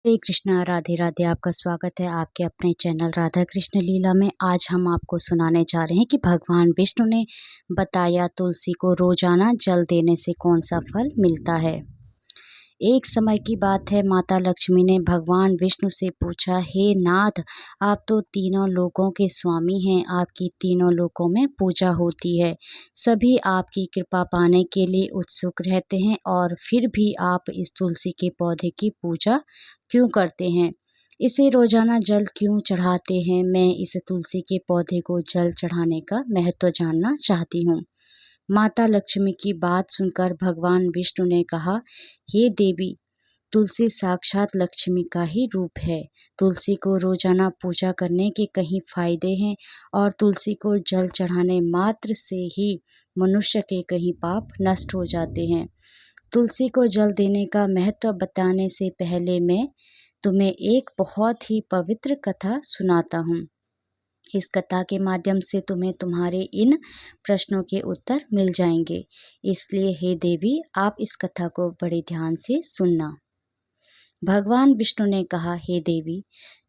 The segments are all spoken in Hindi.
हरे कृष्णा, राधे राधे। आपका स्वागत है आपके अपने चैनल राधा कृष्ण लीला में। आज हम आपको सुनाने जा रहे हैं कि भगवान विष्णु ने बताया तुलसी को रोजाना जल देने से कौन सा फल मिलता है। एक समय की बात है, माता लक्ष्मी ने भगवान विष्णु से पूछा, हे नाथ, आप तो तीनों लोकों के स्वामी हैं, आपकी तीनों लोकों में पूजा होती है, सभी आपकी कृपा पाने के लिए उत्सुक रहते हैं, और फिर भी आप इस तुलसी के पौधे की पूजा क्यों करते हैं? इसे रोजाना जल क्यों चढ़ाते हैं? मैं इस तुलसी के पौधे को जल चढ़ाने का महत्व जानना चाहती हूँ। माता लक्ष्मी की बात सुनकर भगवान विष्णु ने कहा, हे देवी, तुलसी साक्षात लक्ष्मी का ही रूप है। तुलसी को रोजाना पूजा करने के कई फायदे हैं, और तुलसी को जल चढ़ाने मात्र से ही मनुष्य के कई पाप नष्ट हो जाते हैं। तुलसी को जल देने का महत्व बताने से पहले मैं तुम्हें एक बहुत ही पवित्र कथा सुनाता हूँ। इस कथा के माध्यम से तुम्हें तुम्हारे इन प्रश्नों के उत्तर मिल जाएंगे। इसलिए हे देवी, आप इस कथा को बड़े ध्यान से सुनना। भगवान विष्णु ने कहा, हे देवी,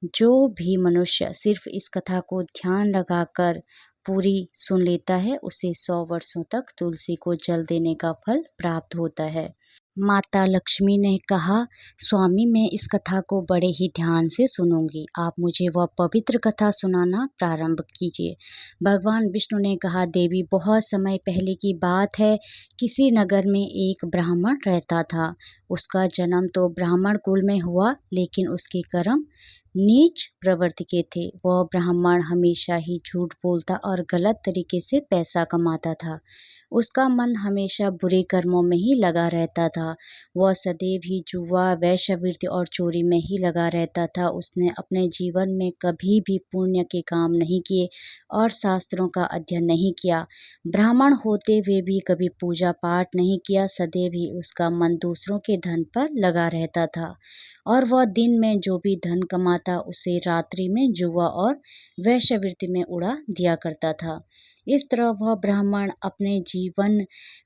जो भी मनुष्य सिर्फ इस कथा को ध्यान लगाकर पूरी सुन लेता है, उसे 100 वर्षों तक तुलसी को जल देने का फल प्राप्त होता है। माता लक्ष्मी ने कहा, स्वामी, मैं इस कथा को बड़े ही ध्यान से सुनूंगी, आप मुझे वह पवित्र कथा सुनाना प्रारंभ कीजिए। भगवान विष्णु ने कहा, देवी, बहुत समय पहले की बात है, किसी नगर में एक ब्राह्मण रहता था। उसका जन्म तो ब्राह्मण कुल में हुआ, लेकिन उसके कर्म नीच प्रवृत्ति के थे। वह ब्राह्मण हमेशा ही झूठ बोलता और गलत तरीके से पैसा कमाता था। उसका मन हमेशा बुरे कर्मों में ही लगा रहता था। वह सदैव ही जुआ, वेश्यावृत्ति और चोरी में ही लगा रहता था। उसने अपने जीवन में कभी भी पुण्य के काम नहीं किए और शास्त्रों का अध्ययन नहीं किया। ब्राह्मण होते हुए भी कभी पूजा पाठ नहीं किया। सदैव ही उसका मन दूसरों के धन पर लगा रहता था, और वह दिन में जो भी धन कमाता उसे रात्रि में जुआ और वेश्यावृत्ति में उड़ा दिया करता था। इस तरह वह ब्राह्मण अपने जीवन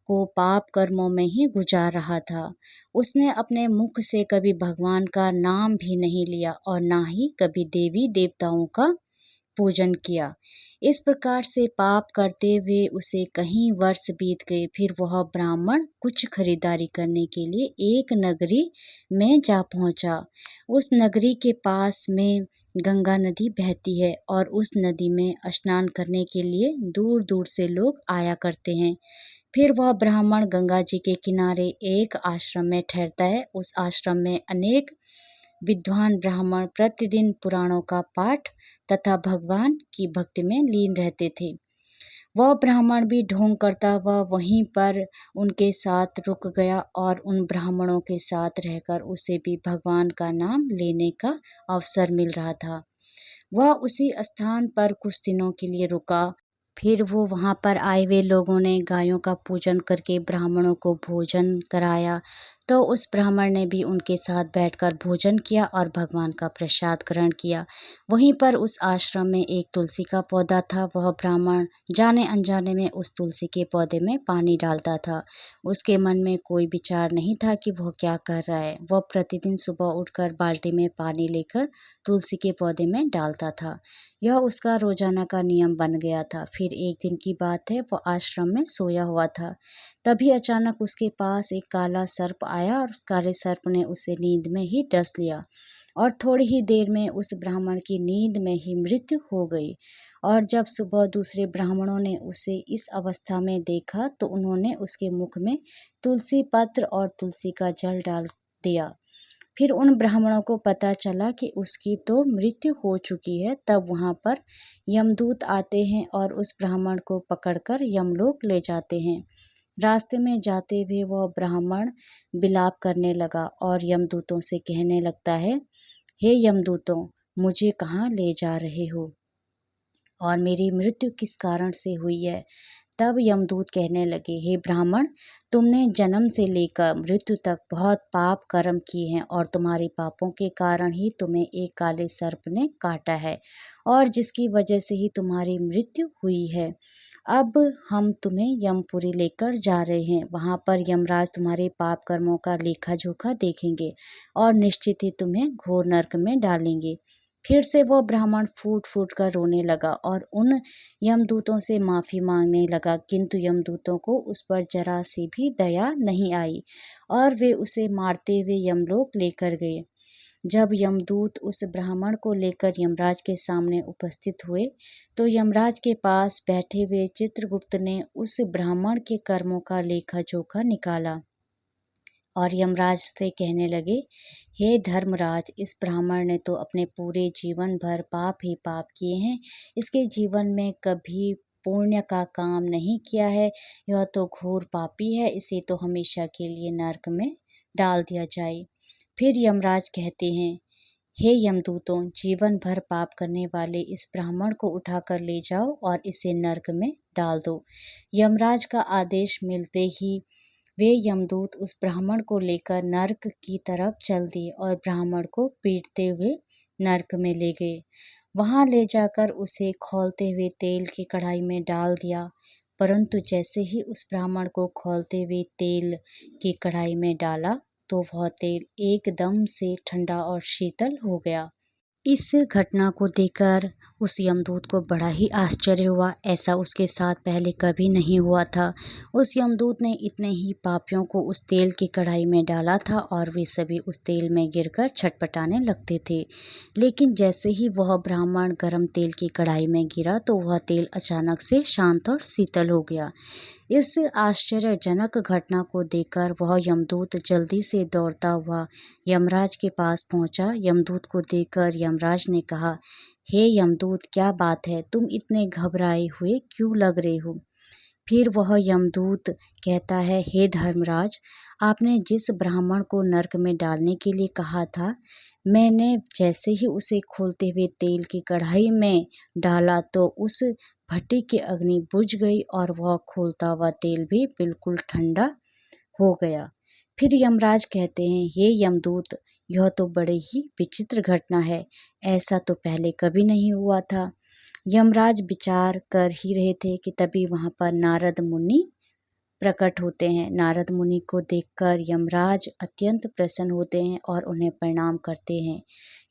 को पाप कर्मों में ही गुजार रहा था। उसने अपने मुख से कभी भगवान का नाम भी नहीं लिया और ना ही कभी देवी देवताओं का पूजन किया। इस प्रकार से पाप करते हुए उसे कई वर्ष बीत गए। फिर वह ब्राह्मण कुछ खरीदारी करने के लिए एक नगरी में जा पहुंचा। उस नगरी के पास में गंगा नदी बहती है, और उस नदी में स्नान करने के लिए दूर दूर से लोग आया करते हैं। फिर वह ब्राह्मण गंगा जी के किनारे एक आश्रम में ठहरता है। उस आश्रम में अनेक विद्वान ब्राह्मण प्रतिदिन पुराणों का पाठ तथा भगवान की भक्ति में लीन रहते थे। वह ब्राह्मण भी ढोंग करता वह वहीं पर उनके साथ रुक गया, और उन ब्राह्मणों के साथ रहकर उसे भी भगवान का नाम लेने का अवसर मिल रहा था। वह उसी स्थान पर कुछ दिनों के लिए रुका। फिर वो वहाँ पर आए हुए लोगों ने गायों का पूजन करके ब्राह्मणों को भोजन कराया, तो उस ब्राह्मण ने भी उनके साथ बैठकर भोजन किया और भगवान का प्रसाद ग्रहण किया। वहीं पर उस आश्रम में एक तुलसी का पौधा था। वह ब्राह्मण जाने अनजाने में उस तुलसी के पौधे में पानी डालता था। उसके मन में कोई विचार नहीं था कि वह क्या कर रहा है। वह प्रतिदिन सुबह उठकर बाल्टी में पानी लेकर तुलसी के पौधे में डालता था। यह उसका रोजाना का नियम बन गया था। फिर एक दिन की बात है, वह आश्रम में सोया हुआ था। तभी अचानक उसके पास एक काला सर्प आया, और उस काले सर्प ने उसे नींद में ही डस लिया, और थोड़ी ही देर में उस ब्राह्मण की नींद में ही मृत्यु हो गई। और जब सुबह दूसरे ब्राह्मणों ने उसे इस अवस्था में देखा, तो उन्होंने उसके मुख में तुलसी पत्र और तुलसी का जल डाल दिया। फिर उन ब्राह्मणों को पता चला कि उसकी तो मृत्यु हो चुकी है। तब वहाँ पर यमदूत आते हैं और उस ब्राह्मण को पकड़कर यमलोक ले जाते हैं। रास्ते में जाते हुए वह ब्राह्मण विलाप करने लगा और यमदूतों से कहने लगता है, हे यमदूतों, मुझे कहाँ ले जा रहे हो और मेरी मृत्यु किस कारण से हुई है? तब यमदूत कहने लगे, हे ब्राह्मण, तुमने जन्म से लेकर मृत्यु तक बहुत पाप कर्म किए हैं, और तुम्हारे पापों के कारण ही तुम्हें एक काले सर्प ने काटा है, और जिसकी वजह से ही तुम्हारी मृत्यु हुई है। अब हम तुम्हें यमपुरी लेकर जा रहे हैं। वहाँ पर यमराज तुम्हारे पाप कर्मों का लेखा जोखा देखेंगे और निश्चित ही तुम्हें घोर नरक में डालेंगे। फिर से वह ब्राह्मण फूट फूट कर रोने लगा और उन यमदूतों से माफ़ी मांगने लगा, किंतु यमदूतों को उस पर जरा सी भी दया नहीं आई और वे उसे मारते हुए यमलोक लेकर गए। जब यमदूत उस ब्राह्मण को लेकर यमराज के सामने उपस्थित हुए, तो यमराज के पास बैठे हुए चित्रगुप्त ने उस ब्राह्मण के कर्मों का लेखा जोखा निकाला और यमराज से कहने लगे, हे धर्मराज, इस ब्राह्मण ने तो अपने पूरे जीवन भर पाप ही पाप किए हैं। इसके जीवन में कभी पुण्य का काम नहीं किया है। यह तो घोर पापी है। इसे तो हमेशा के लिए नरक में डाल दिया जाए। फिर यमराज कहते हैं, हे यमदूतों, जीवन भर पाप करने वाले इस ब्राह्मण को उठाकर ले जाओ और इसे नरक में डाल दो। यमराज का आदेश मिलते ही वे यमदूत उस ब्राह्मण को लेकर नरक की तरफ चल दिए और ब्राह्मण को पीटते हुए नरक में ले गए। वहां ले जाकर उसे खौलते हुए तेल की कढ़ाई में डाल दिया, परंतु जैसे ही उस ब्राह्मण को खौलते हुए तेल की कढ़ाई में डाला, तो वह तेल एकदम से ठंडा और शीतल हो गया। इस घटना को देखकर उस यमदूत को बड़ा ही आश्चर्य हुआ। ऐसा उसके साथ पहले कभी नहीं हुआ था। उस यमदूत ने इतने ही पापियों को उस तेल की कढ़ाई में डाला था और वे सभी उस तेल में गिरकर छटपटाने लगते थे। लेकिन जैसे ही वह ब्राह्मण गर्म तेल की कढ़ाई में गिरा, तो वह तेल अचानक से शांत और शीतल हो गया। इस आश्चर्यजनक घटना को देखकर वह यमदूत जल्दी से दौड़ता हुआ यमराज के पास पहुंचा। यमदूत को देखकर यमराज ने कहा, हे यमदूत, क्या बात है? तुम इतने घबराए हुए क्यों लग रहे हो? फिर वह यमदूत कहता है, हे धर्मराज, आपने जिस ब्राह्मण को नरक में डालने के लिए कहा था, मैंने जैसे ही उसे खोलते हुए तेल की कढ़ाई में डाला, तो उस भट्टी की अग्नि बुझ गई और वह खोलता हुआ तेल भी बिल्कुल ठंडा हो गया। फिर यमराज कहते हैं, ये यमदूत, यह तो बड़ी ही विचित्र घटना है। ऐसा तो पहले कभी नहीं हुआ था। यमराज विचार कर ही रहे थे कि तभी वहां पर नारद मुनि प्रकट होते हैं। नारद मुनि को देखकर यमराज अत्यंत प्रसन्न होते हैं और उन्हें प्रणाम करते हैं।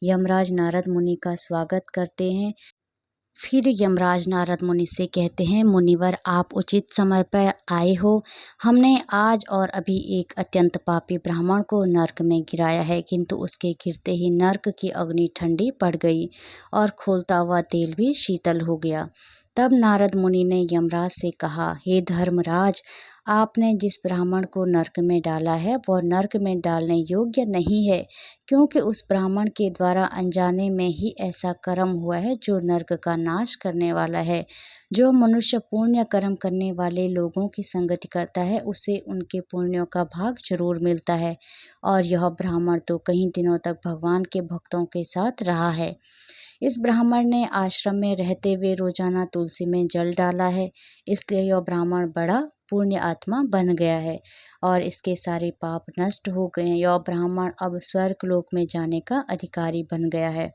यमराज नारद मुनि का स्वागत करते हैं। फिर यमराज नारद मुनि से कहते हैं, मुनिवर, आप उचित समय पर आए हो। हमने आज और अभी एक अत्यंत पापी ब्राह्मण को नरक में गिराया है, किंतु उसके गिरते ही नरक की अग्नि ठंडी पड़ गई और खोलता हुआ तेल भी शीतल हो गया। तब नारद मुनि ने यमराज से कहा, हे धर्मराज, आपने जिस ब्राह्मण को नरक में डाला है, वह नरक में डालने योग्य नहीं है, क्योंकि उस ब्राह्मण के द्वारा अनजाने में ही ऐसा कर्म हुआ है जो नरक का नाश करने वाला है। जो मनुष्य पुण्य कर्म करने वाले लोगों की संगति करता है, उसे उनके पुण्यों का भाग जरूर मिलता है, और यह ब्राह्मण तो कई दिनों तक भगवान के भक्तों के साथ रहा है। इस ब्राह्मण ने आश्रम में रहते हुए रोजाना तुलसी में जल डाला है, इसलिए यह ब्राह्मण बड़ा पुण्य आत्मा बन गया है और इसके सारे पाप नष्ट हो गए हैं। यह ब्राह्मण अब स्वर्ग लोक में जाने का अधिकारी बन गया है।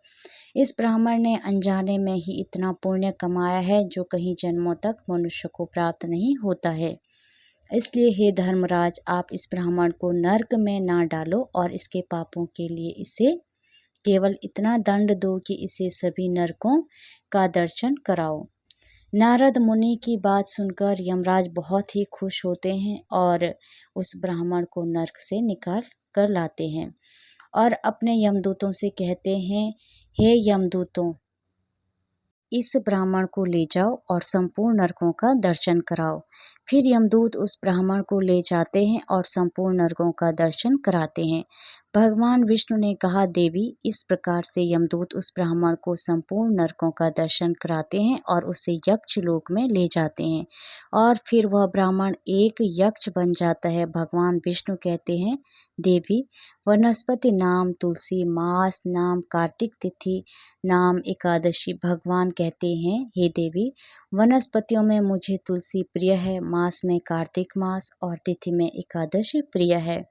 इस ब्राह्मण ने अनजाने में ही इतना पुण्य कमाया है जो कई जन्मों तक मनुष्य को प्राप्त नहीं होता है। इसलिए हे धर्मराज, आप इस ब्राह्मण को नरक में ना डालो और इसके पापों के लिए इसे केवल इतना दंड दो कि इसे सभी नरकों का दर्शन कराओ। नारद मुनि की बात सुनकर यमराज बहुत ही खुश होते हैं और उस ब्राह्मण को नरक से निकाल कर लाते हैं और अपने यमदूतों से कहते हैं, हे यमदूतों, इस ब्राह्मण को ले जाओ और संपूर्ण नरकों का दर्शन कराओ। फिर यमदूत उस ब्राह्मण को ले जाते हैं और संपूर्ण नरकों का दर्शन कराते हैं। भगवान विष्णु ने कहा, देवी, इस प्रकार से यमदूत उस ब्राह्मण को संपूर्ण नरकों का दर्शन कराते हैं और उसे यक्ष लोक में ले जाते हैं और फिर वह ब्राह्मण एक यक्ष बन जाता है। भगवान विष्णु कहते हैं, देवी, वनस्पति नाम तुलसी, मास नाम कार्तिक तिथि, नाम एकादशी। भगवान कहते हैं, हे देवी, वनस्पतियों में मुझे तुलसी प्रिय है, मास में कार्तिक मास और तिथि में एकादशी प्रिय है।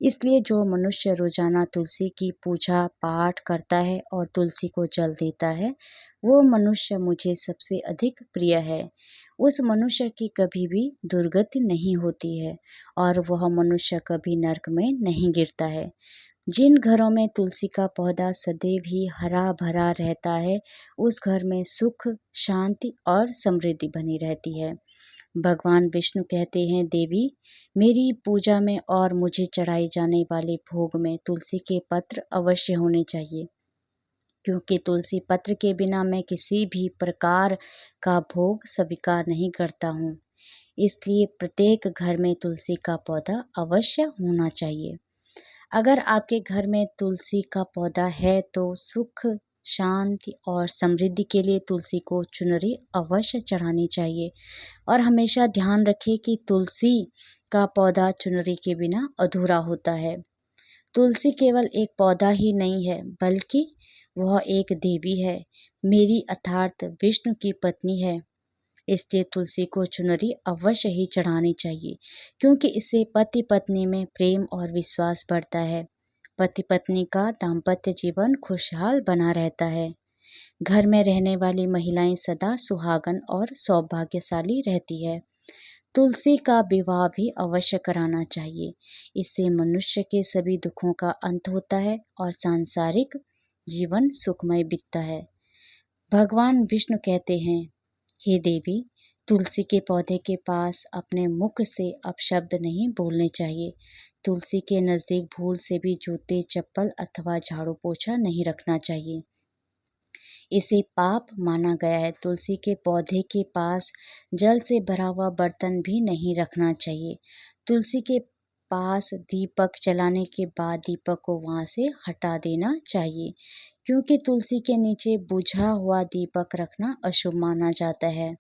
इसलिए जो मनुष्य रोजाना तुलसी की पूजा पाठ करता है और तुलसी को जल देता है, वो मनुष्य मुझे सबसे अधिक प्रिय है। उस मनुष्य की कभी भी दुर्गति नहीं होती है और वह मनुष्य कभी नरक में नहीं गिरता है। जिन घरों में तुलसी का पौधा सदैव ही हरा भरा रहता है, उस घर में सुख, शांति और समृद्धि बनी रहती है। भगवान विष्णु कहते हैं, देवी, मेरी पूजा में और मुझे चढ़ाई जाने वाले भोग में तुलसी के पत्र अवश्य होने चाहिए, क्योंकि तुलसी पत्र के बिना मैं किसी भी प्रकार का भोग स्वीकार नहीं करता हूँ। इसलिए प्रत्येक घर में तुलसी का पौधा अवश्य होना चाहिए। अगर आपके घर में तुलसी का पौधा है तो सुख, शांति और समृद्धि के लिए तुलसी को चुनरी अवश्य चढ़ानी चाहिए। और हमेशा ध्यान रखें कि तुलसी का पौधा चुनरी के बिना अधूरा होता है। तुलसी केवल एक पौधा ही नहीं है, बल्कि वह एक देवी है, मेरी अर्थात विष्णु की पत्नी है। इसलिए तुलसी को चुनरी अवश्य ही चढ़ानी चाहिए, क्योंकि इससे पति पत्नी में प्रेम और विश्वास बढ़ता है। पति पत्नी का दाम्पत्य जीवन खुशहाल बना रहता है। घर में रहने वाली महिलाएं सदा सुहागन और सौभाग्यशाली रहती है। तुलसी का विवाह भी अवश्य कराना चाहिए। इससे मनुष्य के सभी दुखों का अंत होता है और सांसारिक जीवन सुखमय बीतता है। भगवान विष्णु कहते हैं, हे देवी, तुलसी के पौधे के पास अपने मुख से अपशब्द नहीं बोलने चाहिए। तुलसी के नज़दीक भूल से भी जूते, चप्पल अथवा झाड़ू पोछा नहीं रखना चाहिए। इसे पाप माना गया है। तुलसी के पौधे के पास जल से भरा हुआ बर्तन भी नहीं रखना चाहिए। तुलसी के पास दीपक जलाने के बाद दीपक को वहाँ से हटा देना चाहिए, क्योंकि तुलसी के नीचे बुझा हुआ दीपक रखना अशुभ माना जाता है।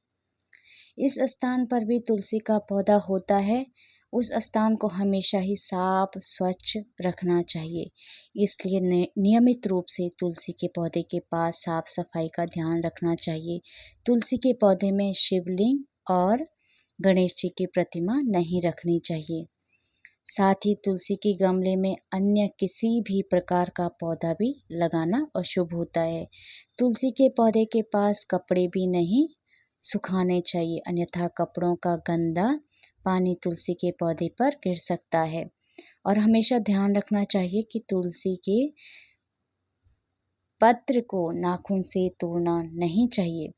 इस स्थान पर भी तुलसी का पौधा होता है, उस स्थान को हमेशा ही साफ स्वच्छ रखना चाहिए। इसलिए नियमित रूप से तुलसी के पौधे के पास साफ सफाई का ध्यान रखना चाहिए। तुलसी के पौधे में शिवलिंग और गणेश जी की प्रतिमा नहीं रखनी चाहिए। साथ ही तुलसी के गमले में अन्य किसी भी प्रकार का पौधा भी लगाना अशुभ होता है। तुलसी के पौधे के पास कपड़े भी नहीं सुखाने चाहिए, अन्यथा कपड़ों का गंदा पानी तुलसी के पौधे पर गिर सकता है। और हमेशा ध्यान रखना चाहिए कि तुलसी के पत्र को नाखून से तोड़ना नहीं चाहिए,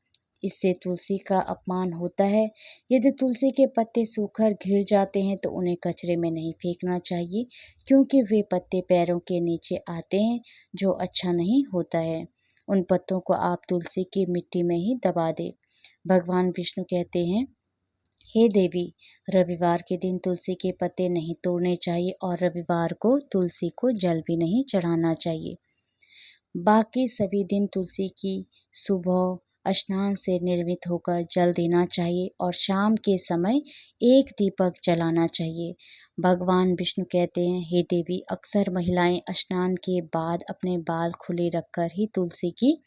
इससे तुलसी का अपमान होता है। यदि तुलसी के पत्ते सूखकर गिर जाते हैं तो उन्हें कचरे में नहीं फेंकना चाहिए, क्योंकि वे पत्ते पैरों के नीचे आते हैं, जो अच्छा नहीं होता है। उन पत्तों को आप तुलसी की मिट्टी में ही दबा दें। भगवान विष्णु कहते हैं, हे देवी, रविवार के दिन तुलसी के पत्ते नहीं तोड़ने चाहिए और रविवार को तुलसी को जल भी नहीं चढ़ाना चाहिए। बाकी सभी दिन तुलसी की सुबह स्नान से निर्मित होकर जल देना चाहिए और शाम के समय एक दीपक जलाना चाहिए। भगवान विष्णु कहते हैं, हे देवी, अक्सर महिलाएं स्नान के बाद अपने बाल खुले रखकर ही तुलसी की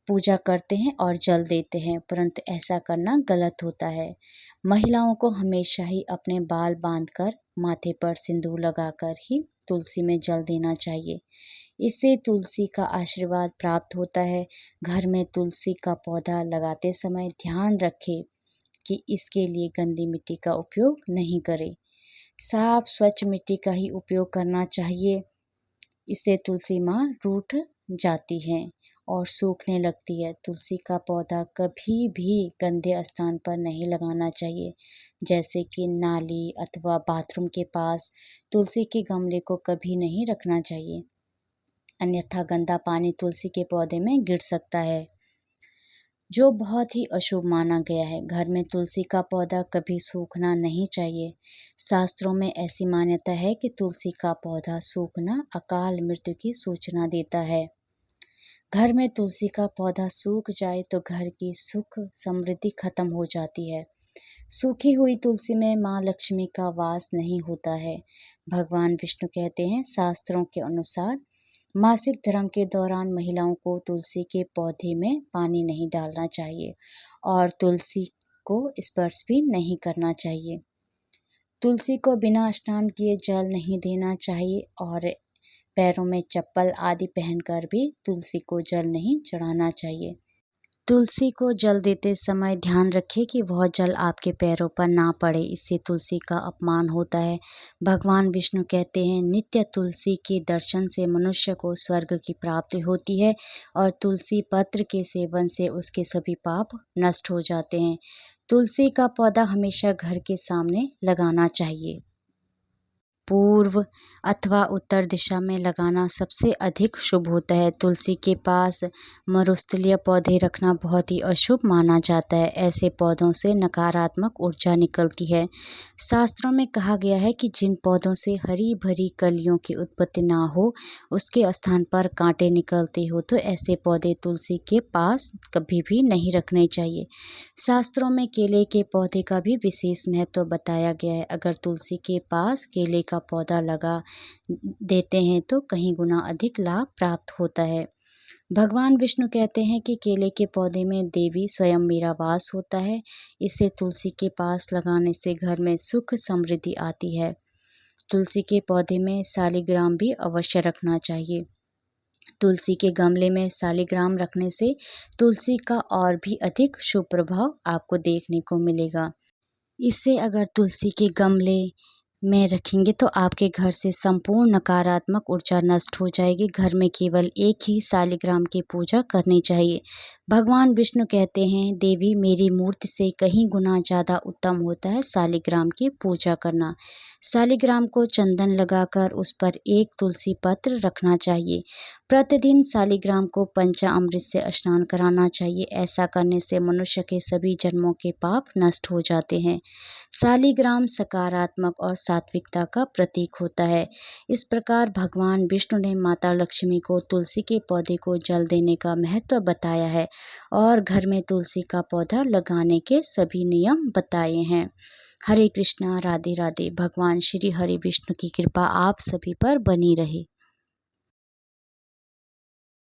पूजा करते हैं और जल देते हैं, परंतु ऐसा करना गलत होता है। महिलाओं को हमेशा ही अपने बाल बांधकर माथे पर सिंदूर लगाकर ही तुलसी में जल देना चाहिए। इससे तुलसी का आशीर्वाद प्राप्त होता है। घर में तुलसी का पौधा लगाते समय ध्यान रखें कि इसके लिए गंदी मिट्टी का उपयोग नहीं करें। साफ स्वच्छ मिट्टी का ही उपयोग करना चाहिए। इससे तुलसी माँ रूठ जाती हैं और सूखने लगती है। तुलसी का पौधा कभी भी गंदे स्थान पर नहीं लगाना चाहिए, जैसे कि नाली अथवा बाथरूम के पास तुलसी के गमले को कभी नहीं रखना चाहिए, अन्यथा गंदा पानी तुलसी के पौधे में गिर सकता है, जो बहुत ही अशुभ माना गया है। घर में तुलसी का पौधा कभी सूखना नहीं चाहिए। शास्त्रों में ऐसी मान्यता है कि तुलसी का पौधा सूखना अकाल मृत्यु की सूचना देता है। घर में तुलसी का पौधा सूख जाए तो घर की सुख समृद्धि खत्म हो जाती है। सूखी हुई तुलसी में माँ लक्ष्मी का वास नहीं होता है। भगवान विष्णु कहते हैं, शास्त्रों के अनुसार मासिक धर्म के दौरान महिलाओं को तुलसी के पौधे में पानी नहीं डालना चाहिए और तुलसी को स्पर्श भी नहीं करना चाहिए। तुलसी को बिना स्नान किए जल नहीं देना चाहिए और पैरों में चप्पल आदि पहनकर भी तुलसी को जल नहीं चढ़ाना चाहिए। तुलसी को जल देते समय ध्यान रखें कि वह जल आपके पैरों पर ना पड़े, इससे तुलसी का अपमान होता है। भगवान विष्णु कहते हैं, नित्य तुलसी के दर्शन से मनुष्य को स्वर्ग की प्राप्ति होती है और तुलसी पत्र के सेवन से उसके सभी पाप नष्ट हो जाते हैं। तुलसी का पौधा हमेशा घर के सामने लगाना चाहिए। पूर्व अथवा उत्तर दिशा में लगाना सबसे अधिक शुभ होता है। तुलसी के पास मरुस्थलीय पौधे रखना बहुत ही अशुभ माना जाता है। ऐसे पौधों से नकारात्मक ऊर्जा निकलती है। शास्त्रों में कहा गया है कि जिन पौधों से हरी भरी कलियों की उत्पत्ति ना हो, उसके स्थान पर कांटे निकलते हो, तो ऐसे पौधे तुलसी के पास कभी भी नहीं रखने चाहिए। शास्त्रों में केले के पौधे का भी विशेष महत्व बताया गया है। अगर तुलसी के पास केले का पौधा लगा देते हैं तो कहीं गुना अधिक लाभ प्राप्त होता है। भगवान विष्णु कहते हैं कि केले के पौधे में देवी स्वयं मेरा वास होता है। इसे तुलसी के पास लगाने से घर में सुख समृद्धि आती है। तुलसी के पौधे में शालिग्राम भी अवश्य रखना चाहिए। तुलसी के गमले में शालिग्राम रखने से तुलसी का और भी अधिक शुभ प्रभाव आपको देखने को मिलेगा। इससे अगर तुलसी के गमले में रखेंगे तो आपके घर से संपूर्ण नकारात्मक ऊर्जा नष्ट हो जाएगी। घर में केवल एक ही शालिग्राम की पूजा करनी चाहिए। भगवान विष्णु कहते हैं, देवी मेरी मूर्ति से कहीं गुना ज़्यादा उत्तम होता है शालिग्राम की पूजा करना। शालिग्राम को चंदन लगाकर उस पर एक तुलसी पत्र रखना चाहिए। प्रतिदिन शालिग्राम को पंचामृत से स्नान कराना चाहिए। ऐसा करने से मनुष्य के सभी जन्मों के पाप नष्ट हो जाते हैं। शालिग्राम सकारात्मक और सात्विकता का प्रतीक होता है। इस प्रकार भगवान विष्णु ने माता लक्ष्मी को तुलसी के पौधे को जल देने का महत्व बताया है और घर में तुलसी का पौधा लगाने के सभी नियम बताए हैं। हरे कृष्णा, राधे राधे। भगवान श्री हरि विष्णु की कृपा आप सभी पर बनी रहे।